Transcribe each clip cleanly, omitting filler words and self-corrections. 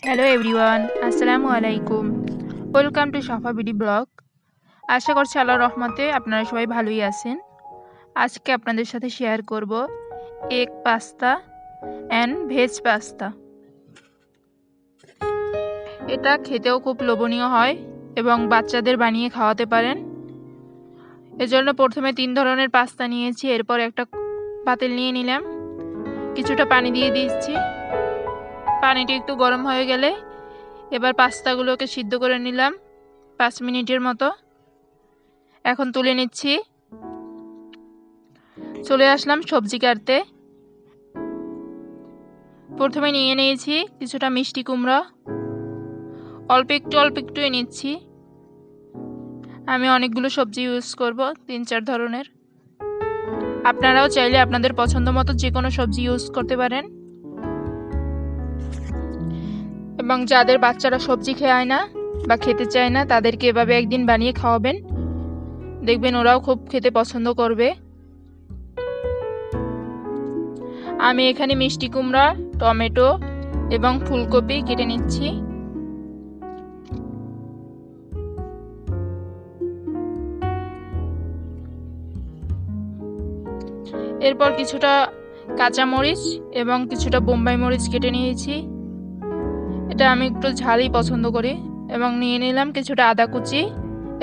Hello everyone, আসসালামু আলাইকুম। Welcome to Safa BD blog. আশা করছি আল্লাহর রহমতে আপনারা সবাই ভালোই আছেন। আজকে আপনাদের সাথে শেয়ার করব egg pasta and veg pasta. এটা খেতেও খুব লোভনীয় হয় এবং বাচ্চাদের বানিয়ে খাওয়াতে পারেন। এজন্য প্রথমে 3 ধরনের পাস্তা নিয়েছি। এরপর একটা পাতিল নিয়ে নিলাম, কিছুটা পানি দিয়ে দিচ্ছি। পানিটা একটু গরম হয়ে গেলে এবার পাস্তাগুলোকে সিদ্ধ করে নিলাম 5 মিনিটের মতো। এখন তুলে নিচ্ছি। চলে আসলাম সবজি কাটতে। প্রথমে নিয়ে নিয়েছি কিছুটা মিষ্টি কুমড়া, অল্প একটু নিচ্ছি। আমি অনেকগুলো সবজি ইউজ করব, 3-4 ধরনের। আপনারাও চাইলে আপনাদের পছন্দ মতো যে কোনো সবজি ইউজ করতে পারেন। এবং যাদের বাচ্চারা সবজি খায় না বা খেতে চায় না, তাদেরকে এভাবে একদিন বানিয়ে খাওয়াবেন, দেখবেন ওরাও খুব খেতে পছন্দ করবে। আমি এখানে মিষ্টি কুমড়া, টমেটো এবং ফুলকপি কেটে নিচ্ছি। এরপর কিছুটা কাঁচামরিচ এবং কিছুটা বোম্বাই মরিচ কেটে নিয়েছি। এটা আমি একটু ঝালই পছন্দ করি। এবং নিয়ে নিলাম কিছুটা আদা কুচি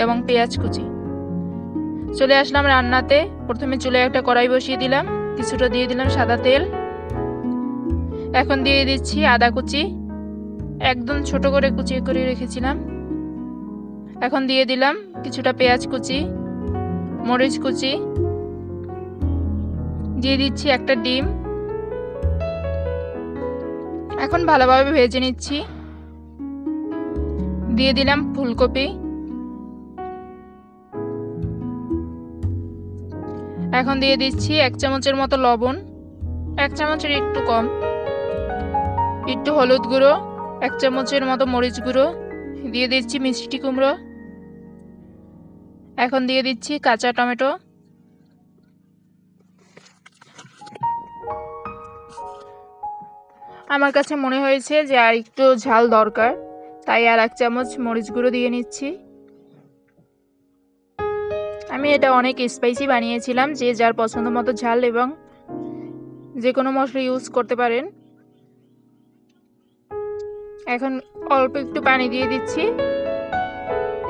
এবং পেঁয়াজ কুচি। চলে আসলাম রান্নাতে। প্রথমে চুলে একটা কড়াই বসিয়ে দিলাম, কিছুটা দিয়ে দিলাম সাদা তেল। এখন দিয়ে দিচ্ছি আদা কুচি, একদম ছোট করে কুচি করে রেখেছিলাম। এখন দিয়ে দিলাম কিছুটা পেঁয়াজ কুচি, মরিচ কুচি, দিয়ে দিচ্ছি একটা ডিম। এখন ভালোভাবে ভেজে নিচ্ছি। দিয়ে দিলাম ফুলকপি। এখন দিয়ে দিচ্ছি 1 চামচের মতো লবণ, 1 চামচের একটু কম, একটু হলুদ গুঁড়ো, 1 চামচের মতো মরিচ গুঁড়ো, দিয়ে দিচ্ছি মিষ্টি কুমড়ো। এখন দিয়ে দিচ্ছি কাঁচা টমেটো। আমার কাছে মনে হয়েছে যে আর একটু ঝাল দরকার, তাই আর 1 চামচ মরিচ গুঁড়ো দিয়ে নিচ্ছি। আমি এটা অনেক স্পাইসি বানিয়েছিলাম, যে যার পছন্দ মতো ঝাল এবং যে কোনো মশলা ইউজ করতে পারেন। এখন অল্প একটু পানি দিয়ে দিচ্ছি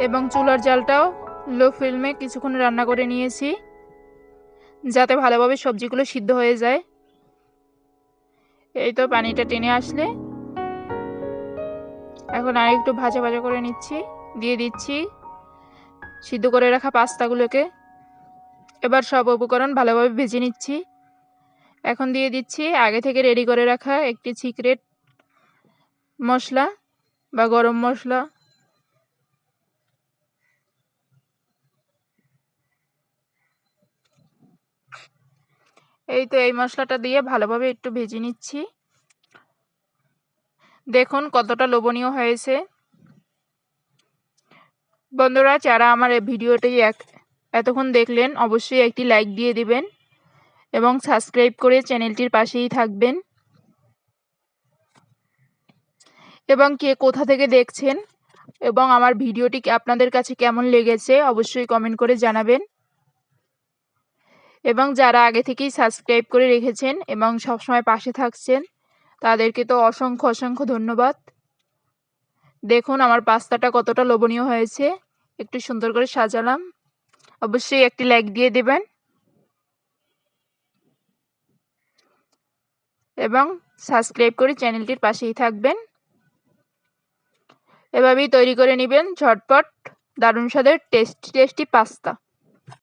এবং চুলার জালটাও লো ফ্লেমে কিছুক্ষণ রান্না করে নিয়েছি, যাতে ভালোভাবে সবজিগুলো সিদ্ধ হয়ে যায়। এই তো পানিটা টেনে আসলে এখন আর একটু ভাজা ভাজা করে নিচ্ছি। দিয়ে দিচ্ছি সিদ্ধ করে রাখা পাস্তাগুলোকে। এবার সব উপকরণ ভালোভাবে ভেজে নিচ্ছি। এখন দিয়ে দিচ্ছি আগে থেকে রেডি করে রাখা একটি সিক্রেট মশলা বা গরম মশলা। এই তো এই মশলাটা দিয়ে ভালোভাবে একটু ভেজে নিচ্ছি। দেখুন কতটা লোভনীয় হয়েছে। বন্ধুরা, যারা আমার এই ভিডিওটি এতক্ষণ দেখলেন, অবশ্যই একটি লাইক দিয়ে দিবেন এবং সাবস্ক্রাইব করে চ্যানেলটির পাশেই থাকবেন। এবং কে কোথা থেকে দেখছেন এবং আমার ভিডিওটি আপনাদের কাছে কেমন লেগেছে অবশ্যই কমেন্ট করে জানাবেন। এবং যারা আগে থেকেই সাবস্ক্রাইব করে রেখেছেন এবং সবসময় পাশে থাকছেন, তাদেরকে তো অসংখ্য অসংখ্য ধন্যবাদ। দেখুন আমার পাস্তাটা কতটা লোভনীয় হয়েছে, একটু সুন্দর করে সাজালাম। অবশ্যই একটি লাইক দিয়ে দেবেন এবং সাবস্ক্রাইব করে চ্যানেলটির পাশেই থাকবেন। এভাবেই তৈরি করে নেবেন ঝটপট দারুণ স্বাদের টেস্টি পাস্তা।